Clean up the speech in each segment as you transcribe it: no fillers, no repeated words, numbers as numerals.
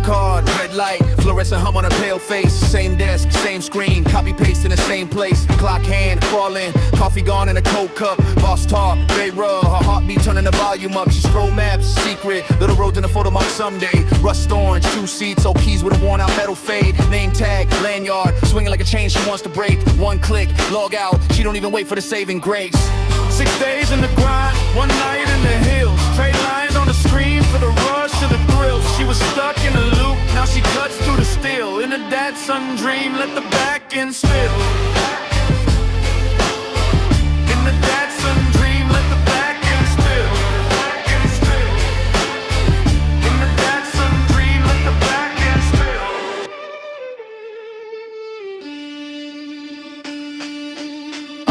card, red light, fluorescent hum on a pale face. Same desk, same screen, copy paste in the same place. Clock hand, crawling, coffee gone in a cold cup. Boss talk, very raw, her heartbeat turning the volume up. She scroll maps, secret, little roads in a photo mark someday. Rust orange, 2 seats, old keys with a worn out metal fade. Name tag, lanyard, swinging like a chain she wants to break. One click, log out, she don't even wait for the saving grace. 6 days in the grind, 1 night in the hills. Trade lines on the screen for the rush to the thrill. She was stuck in a loop, now she cuts through the steel. In a Datsun dream, let the back end spill. In the Datsun dream, let the back end spill. In the Datsun dream, let the back end spill.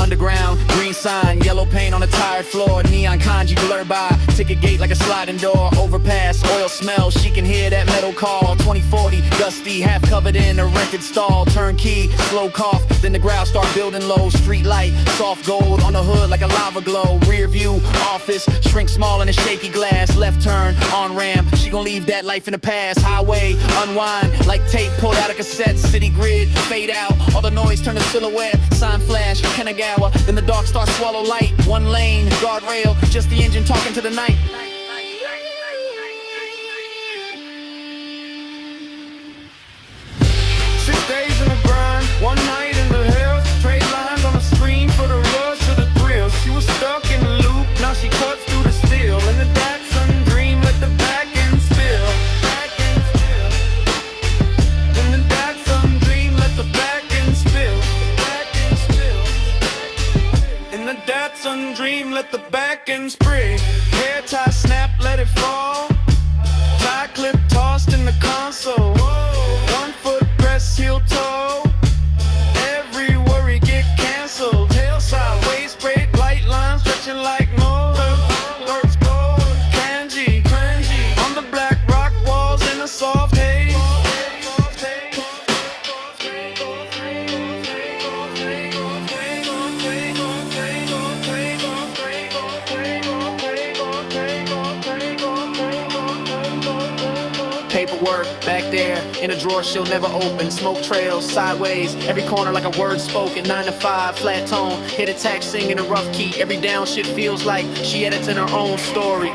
Underground, green sign, yellow paint on a tired floor. Neon kanji blur by, ticket gate like a sliding door. Overpass, oil smell, she can hear that metal call. 2040, dusty, half covered in a rented stall. Turnkey, slow cough, then the ground start building low. Street light, soft gold on the hood like a lava glow. Rear view, office, shrink small in a shaky glass. Left turn, on ramp, she gon' leave that life in the past. Highway, unwind, like tape pulled out of cassette. City grid, fade out, all the noise turn to silhouette. Sign flash, Kanagawa, then the dark starts swallow light. 1 lane, guardrail, just the engine talking to the night. 6 days in the grind, 1 night in the hills. Trade lines on the screen for the rush to the thrill. She was stuck in the loop, now she cuts through the steel. In the Datsun dream, let the back end spill. In the Datsun dream, let the back end spill. In the Datsun dream, let the back end spray. Hair tie snap, let it fall. Tie clip tossed in the console. 1 foot press, heel toe. Every worry get canceled. Tail sideways, straight light lines stretching like motor. Darts gold, kanji on the black rock walls in a soft haze. Paperwork back there in a drawer she'll never open. Smoke trails sideways, every corner like a word spoken. 9 to 5, flat tone, hit a tax sing in a rough key. Every down shit feels like she editing her own story.